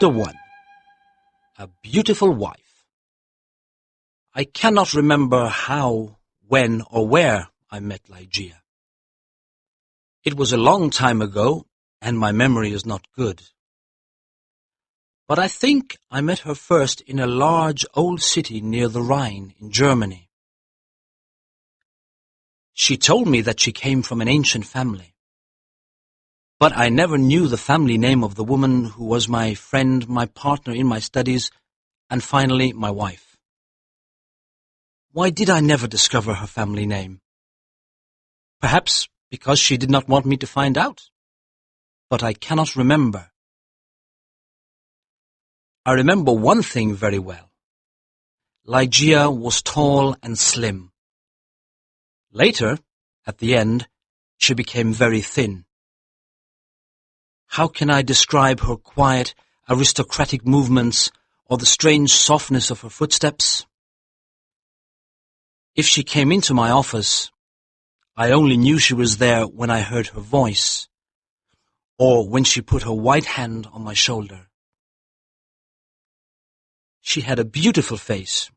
Chapter 1. A Beautiful Wife. I cannot remember how, when, or where I met Ligeia. It was a long time ago, and my memory is not good. But I think I met her first in a large old city near the Rhine in Germany. She told me that she came from an ancient family. But I never knew the family name of the woman who was my friend, my partner in my studies, and finally my wife. Why did I never discover her family name? Perhaps because she did not want me to find out. But I cannot remember. I remember one thing very well. Ligeia was tall and slim. Later, at the end, she became very thin. How can I describe her quiet, aristocratic movements or the strange softness of her footsteps? If she came into my office, I only knew she was there when I heard her voice, or when she put her white hand on my shoulder. She had a beautiful face,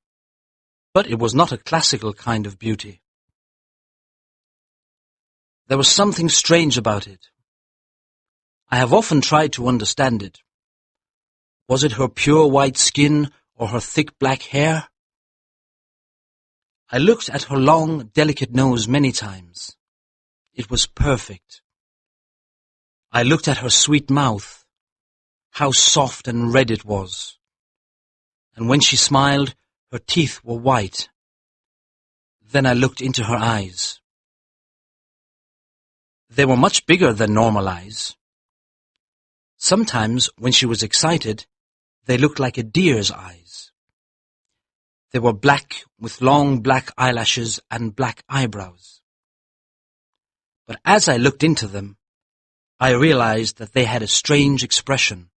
but it was not a classical kind of beauty. There was something strange about it. I have often tried to understand it. Was it her pure white skin or her thick black hair? I looked at her long, delicate nose many times. It was perfect. I looked at her sweet mouth. How soft and red it was. And when she smiled, her teeth were white. Then I looked into her eyes. They were much bigger than normal eyes. Sometimes, when she was excited, they looked like a deer's eyes. They were black with long black eyelashes and black eyebrows. But as I looked into them, I realized that they had a strange expression.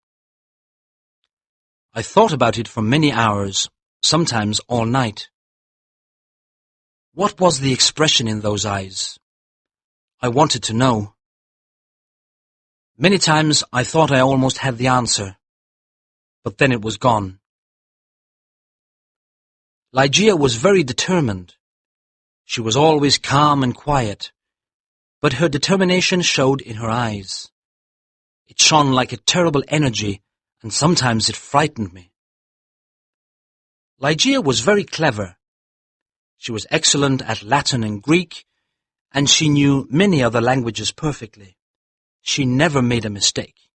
I thought about it for many hours, sometimes all night. What was the expression in those eyes? I wanted to know. Many times I thought I almost had the answer, but then it was gone. Ligeia was very determined. She was always calm and quiet, but her determination showed in her eyes. It shone like a terrible energy, and sometimes it frightened me. Ligeia was very clever. She was excellent at Latin and Greek, and she knew many other languages perfectly. She never made a mistake.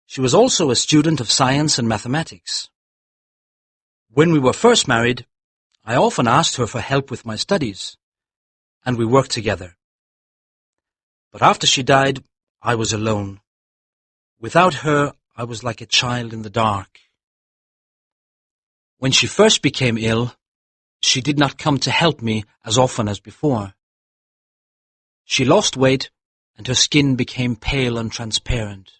She was also a student of science and mathematics. When we were first married, I often asked her for help with my studies, and we worked together. But after she died, I was alone. Without her, I was like a child in the dark. When she first became ill, she did not come to help me as often as before. She lost weight, and her skin became pale and transparent.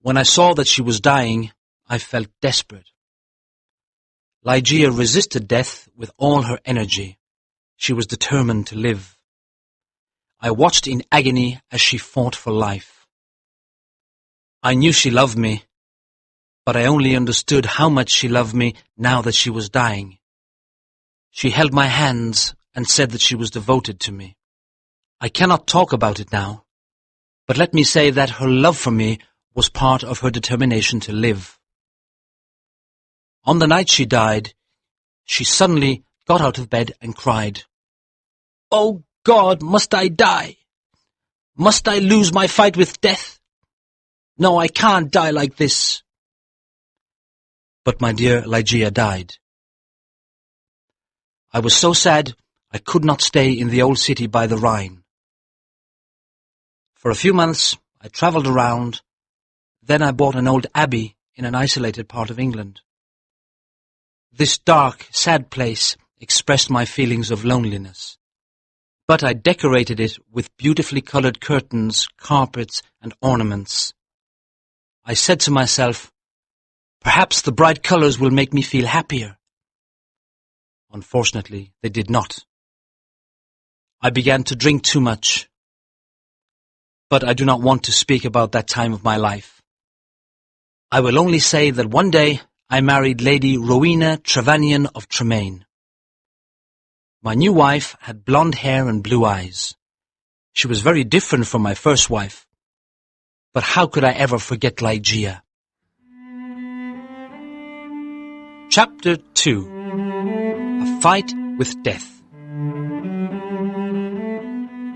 When I saw that she was dying, I felt desperate. Ligeia resisted death with all her energy. She was determined to live. I watched in agony as she fought for life. I knew she loved me, but I only understood how much she loved me now that she was dying. She held my hands and said that she was devoted to me. I cannot talk about it now, but let me say that her love for me was part of her determination to live. On the night she died, she suddenly got out of bed and cried, "Oh God, must I die? Must I lose my fight with death? No, I can't die like this." But my dear Ligeia died. I was so sad I could not stay in the old city by the Rhine. For a few months, I travelled around. Then I bought an old abbey in an isolated part of England. This dark, sad place expressed my feelings of loneliness. But I decorated it with beautifully colored curtains, carpets, and ornaments. I said to myself, perhaps the bright colors will make me feel happier. Unfortunately, they did not. I began to drink too much. But I do not want to speak about that time of my life. I will only say that one day I married Lady Rowena Trevanion of Tremaine. My new wife had blonde hair and blue eyes. She was very different from my first wife. But how could I ever forget Ligeia? Chapter 2. A Fight with Death.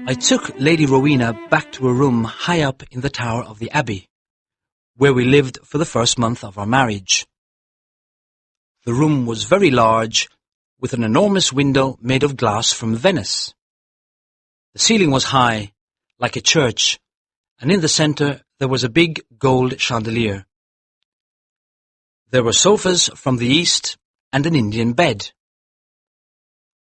I took Lady Rowena back to a room high up in the tower of the Abbey, where we lived for the first month of our marriage. The room was very large, with an enormous window made of glass from Venice. The ceiling was high, like a church, and in the centre there was a big gold chandelier. There were sofas from the east and an Indian bed.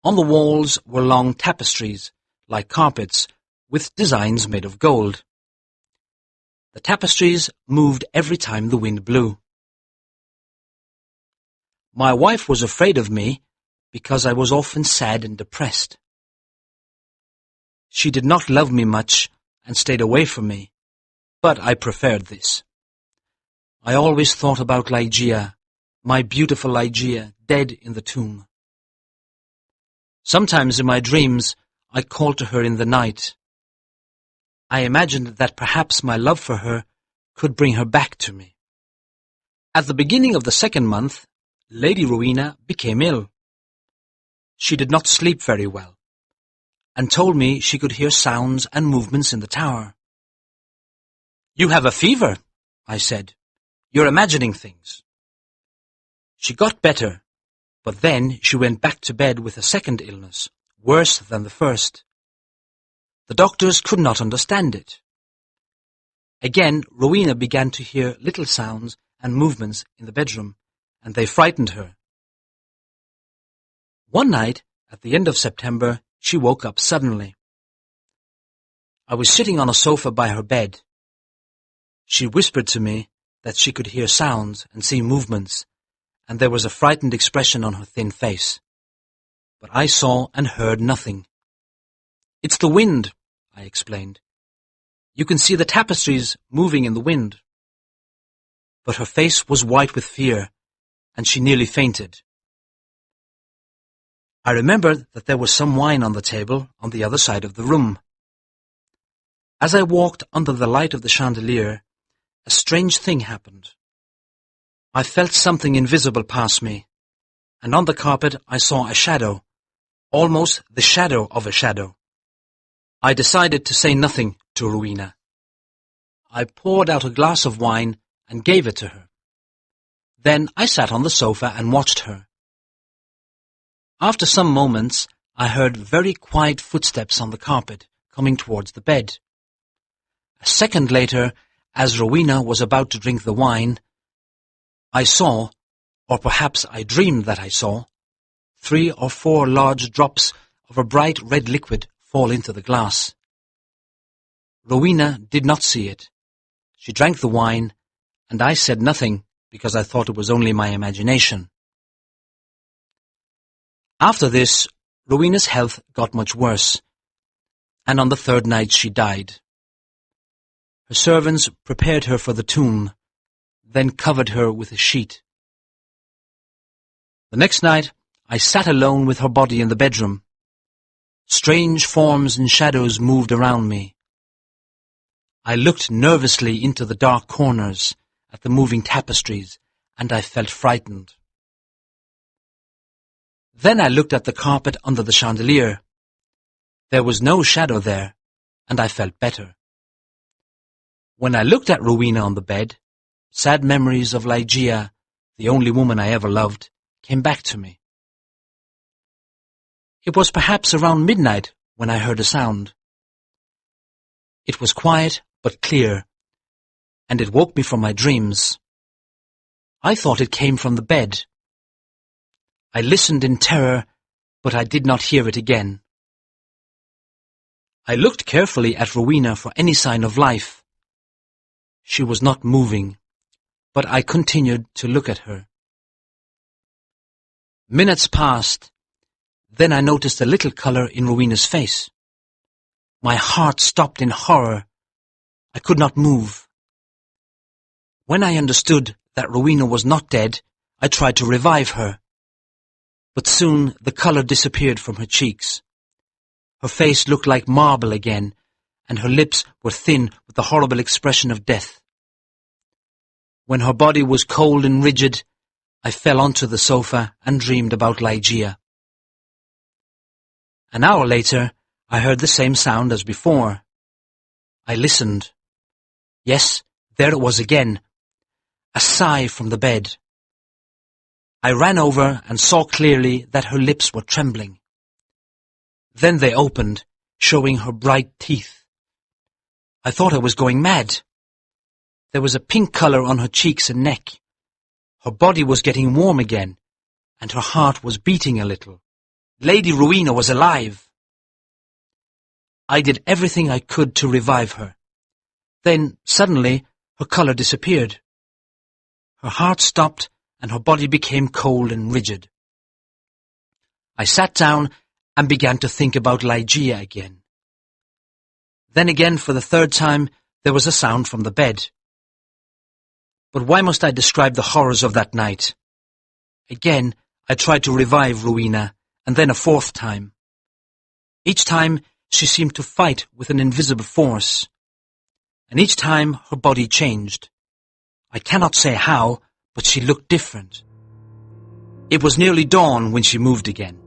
On the walls were long tapestries, like carpets, with designs made of gold. The tapestries moved every time the wind blew. My wife was afraid of me because I was often sad and depressed. She did not love me much and stayed away from me, but I preferred this. I always thought about Ligeia, my beautiful Ligeia, dead in the tomb. Sometimes in my dreams I called to her in the night. I imagined that perhaps my love for her could bring her back to me. At the beginning of the second month, Lady Rowena became ill. She did not sleep very well, and told me she could hear sounds and movements in the tower. "You have a fever," I said. "You're imagining things." She got better, but then she went back to bed with a second illness, worse than the first. The doctors could not understand it. Again, Rowena began to hear little sounds and movements in the bedroom, and they frightened her. One night, at the end of September, she woke up suddenly. I was sitting on a sofa by her bed. She whispered to me that she could hear sounds and see movements, and there was a frightened expression on her thin face. But I saw and heard nothing. "It's the wind," I explained. "You can see the tapestries moving in the wind." But her face was white with fear, and she nearly fainted. I remembered that there was some wine on the table on the other side of the room. As I walked under the light of the chandelier, a strange thing happened. I felt something invisible pass me, and on the carpet I saw a shadow, almost the shadow of a shadow. I decided to say nothing to Rowena. I poured out a glass of wine and gave it to her. Then I sat on the sofa and watched her. After some moments, I heard very quiet footsteps on the carpet coming towards the bed. A second later, as Rowena was about to drink the wine, I saw, or perhaps I dreamed that I saw, 3 or 4 large drops of a bright red liquid fall into the glass. Rowena did not see it. She drank the wine, and I said nothing because I thought it was only my imagination. After this, Rowena's health got much worse, and on the third night she died. Her servants prepared her for the tomb, then covered her with a sheet. The next night, I sat alone with her body in the bedroom. Strange forms and shadows moved around me. I looked nervously into the dark corners at the moving tapestries, and I felt frightened. Then I looked at the carpet under the chandelier. There was no shadow there, and I felt better. When I looked at Rowena on the bed, sad memories of Ligeia, the only woman I ever loved, came back to me. It was perhaps around midnight when I heard a sound. It was quiet but clear, and it woke me from my dreams. I thought it came from the bed. I listened in terror, but I did not hear it again. I looked carefully at Rowena for any sign of life. She was not moving, but I continued to look at her. Minutes passed. Then I noticed a little colour in Rowena's face. My heart stopped in horror. I could not move. When I understood that Rowena was not dead, I tried to revive her. But soon the colour disappeared from her cheeks. Her face looked like marble again, and her lips were thin with the horrible expression of death. When her body was cold and rigid, I fell onto the sofa and dreamed about Ligeia. An hour later, I heard the same sound as before. I listened. Yes, there it was again, a sigh from the bed. I ran over and saw clearly that her lips were trembling. Then they opened, showing her bright teeth. I thought I was going mad. There was a pink colour on her cheeks and neck. Her body was getting warm again, and her heart was beating a little. Lady Rowena was alive. I did everything I could to revive her. Then, suddenly, her colour disappeared. Her heart stopped, and her body became cold and rigid. I sat down and began to think about Ligeia again. Then again, for the third time, there was a sound from the bed. But why must I describe the horrors of that night? Again, I tried to revive Rowena, and then a fourth time. Each time, she seemed to fight with an invisible force. And each time, her body changed. I cannot say how, but she looked different. It was nearly dawn when she moved again.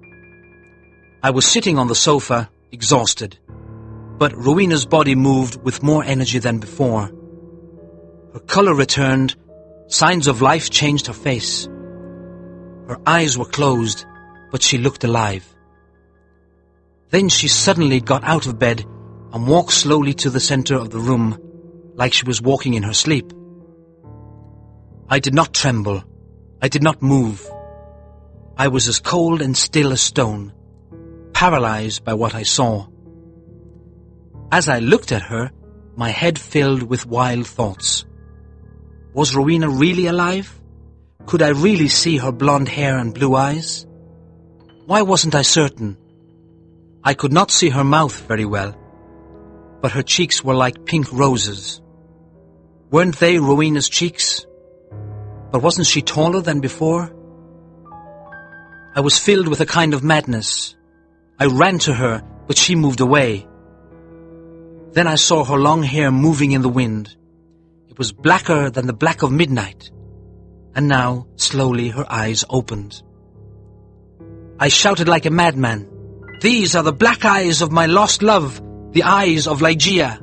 I was sitting on the sofa, exhausted, but Rowena's body moved with more energy than before. Her colour returned, signs of life changed her face. Her eyes were closed, but she looked alive. Then she suddenly got out of bed and walked slowly to the centre of the room, like she was walking in her sleep. I did not tremble. I did not move. I was as cold and still as stone, paralyzed by what I saw. As I looked at her, my head filled with wild thoughts. Was Rowena really alive? Could I really see her blonde hair and blue eyes? Why wasn't I certain? I could not see her mouth very well, but her cheeks were like pink roses. Weren't they Rowena's cheeks? But wasn't she taller than before? I was filled with a kind of madness. I ran to her, but she moved away. Then I saw her long hair moving in the wind. It was blacker than the black of midnight. And now, slowly, her eyes opened. I shouted like a madman, "These are the black eyes of my lost love, the eyes of Ligeia."